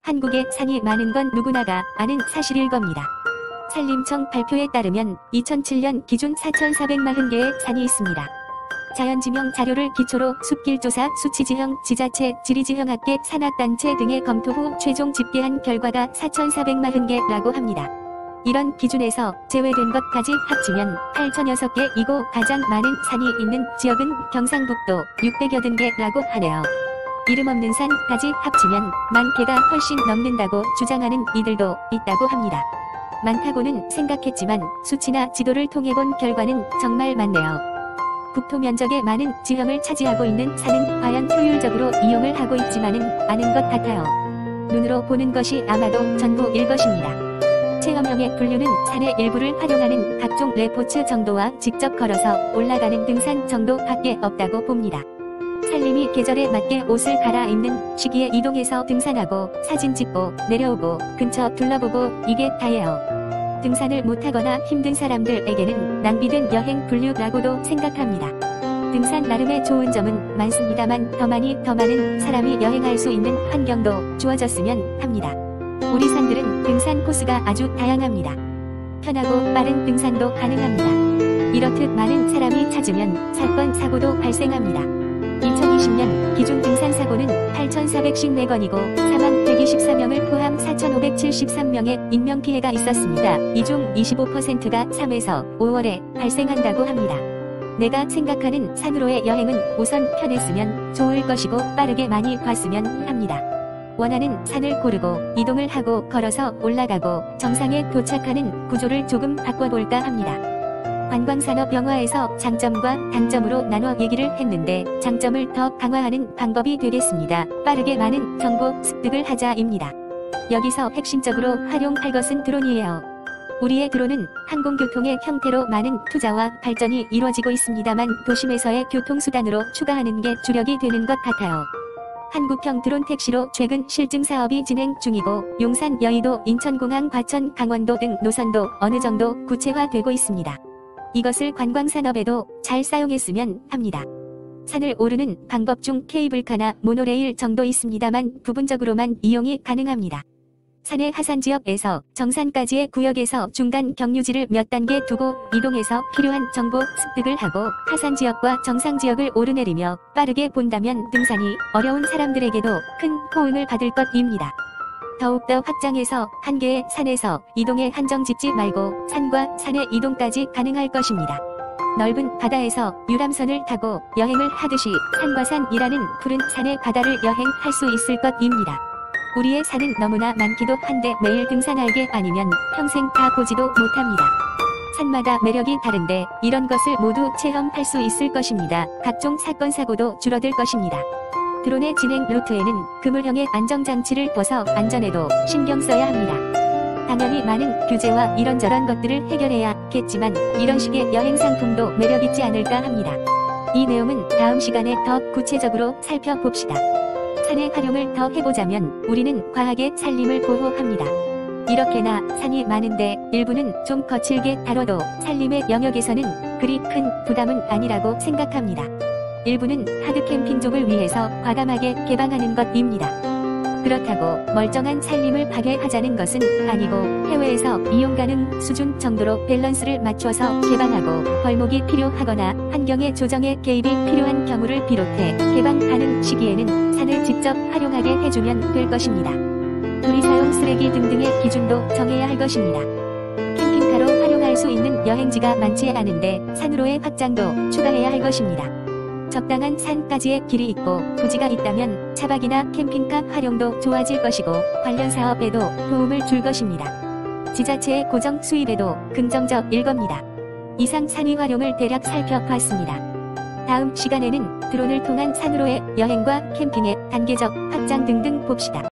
한국에 산이 많은 건 누구나가 아는 사실일 겁니다. 산림청 발표에 따르면 2007년 기준 4,440개의 산이 있습니다. 자연지명 자료를 기초로 숲길조사, 수치지형, 지자체, 지리지형학계, 산악단체 등의 검토 후 최종 집계한 결과가 4,440개라고 합니다. 이런 기준에서 제외된 것까지 합치면 8,006개이고 가장 많은 산이 있는 지역은 경상북도 680개라고 하네요. 이름 없는 산까지 합치면 10,000개가 훨씬 넘는다고 주장하는 이들도 있다고 합니다. 많다고는 생각했지만 수치나 지도를 통해본 결과는 정말 많네요. 국토 면적의 많은 지형을 차지하고 있는 산은 과연 효율적으로 이용을 하고 있지만은 않은 것 같아요. 눈으로 보는 것이 아마도 전부일 것입니다. 체험형의 분류는 산의 일부를 활용하는 각종 레포츠 정도와 직접 걸어서 올라가는 등산 정도밖에 없다고 봅니다. 산림이 계절에 맞게 옷을 갈아입는 시기에 이동해서 등산하고 사진 찍고 내려오고 근처 둘러보고 이게 다예요. 등산을 못하거나 힘든 사람들에게는 낭비된 여행 분류라고도 생각합니다. 등산 나름의 좋은 점은 많습니다만 더 많은 사람이 여행할 수 있는 환경도 주어졌으면 합니다. 우리 산들은 등산 코스가 아주 다양합니다. 편하고 빠른 등산도 가능합니다. 이렇듯 많은 사람이 찾으면 사건, 사고도 발생합니다. 2020년 기준 등산 사고는 8,454건이고 사망 124명을 포함 4,573명의 인명피해가 있었습니다. 이 중 25%가 3에서 5월에 발생한다고 합니다. 내가 생각하는 산으로의 여행은 우선 편했으면 좋을 것이고 빠르게 많이 갔으면 합니다. 원하는 산을 고르고 이동을 하고 걸어서 올라가고 정상에 도착하는 구조를 조금 바꿔볼까 합니다. 관광산업 영화에서 장점과 단점으로 나눠 얘기를 했는데 장점을 더 강화하는 방법이 되겠습니다. 빠르게 많은 정보 습득을 하자입니다. 여기서 핵심적으로 활용할 것은 드론이에요. 우리의 드론은 항공교통의 형태로 많은 투자와 발전이 이루어지고 있습니다만 도심에서의 교통수단으로 추가하는 게 주력이 되는 것 같아요. 한국형 드론 택시로 최근 실증 사업이 진행 중이고 용산, 여의도, 인천공항, 과천, 강원도 등 노선도 어느 정도 구체화되고 있습니다. 이것을 관광산업에도 잘 사용했으면 합니다. 산을 오르는 방법 중 케이블카나 모노레일 정도 있습니다만 부분적으로만 이용이 가능합니다. 산의 하산지역에서 정산까지의 구역에서 중간 경유지를 몇 단계 두고 이동해서 필요한 정보 습득을 하고 하산지역과 정상지역을 오르내리며 빠르게 본다면 등산이 어려운 사람들에게도 큰 호응을 받을 것입니다. 더욱더 확장해서 한 개의 산에서 이동에 한정 짓지 말고 산과 산의 이동까지 가능할 것입니다. 넓은 바다에서 유람선을 타고 여행을 하듯이 산과 산이라는 푸른 산의 바다를 여행할 수 있을 것입니다. 우리의 산은 너무나 많기도 한데 매일 등산할 게 아니면 평생 다 보지도 못합니다. 산마다 매력이 다른데 이런 것을 모두 체험할 수 있을 것입니다. 각종 사건 사고도 줄어들 것입니다. 드론의 진행 루트에는 그물형의 안정장치를 둬서 안전에도 신경 써야 합니다. 당연히 많은 규제와 이런저런 것들을 해결해야겠지만 이런 식의 여행 상품도 매력있지 않을까 합니다. 이 내용은 다음 시간에 더 구체적으로 살펴봅시다. 산의 활용을 더 해보자면 우리는 과하게 산림을 보호합니다. 이렇게나 산이 많은데 일부는 좀 거칠게 다뤄도 산림의 영역에서는 그리 큰 부담은 아니라고 생각합니다. 일부는 하드 캠핑족을 위해서 과감하게 개방하는 것입니다. 그렇다고 멀쩡한 산림을 파괴하자는 것은 아니고 해외에서 이용 가능 수준 정도로 밸런스를 맞춰서 개방하고 벌목이 필요하거나 환경의 조정에 개입이 필요한 경우를 비롯해 개방 가능 시기에는 산을 직접 활용하게 해주면 될 것입니다. 조리사용 쓰레기 등등의 기준도 정해야 할 것입니다. 캠핑카로 활용할 수 있는 여행지가 많지 않은데 산으로의 확장도 추가해야 할 것입니다. 적당한 산까지의 길이 있고 부지가 있다면 차박이나 캠핑카 활용도 좋아질 것이고 관련 사업에도 도움을 줄 것입니다. 지자체의 고정 수입에도 긍정적일 겁니다. 이상 산의 활용을 대략 살펴봤습니다. 다음 시간에는 드론을 통한 산으로의 여행과 캠핑의 단계적 확장 등등 봅시다.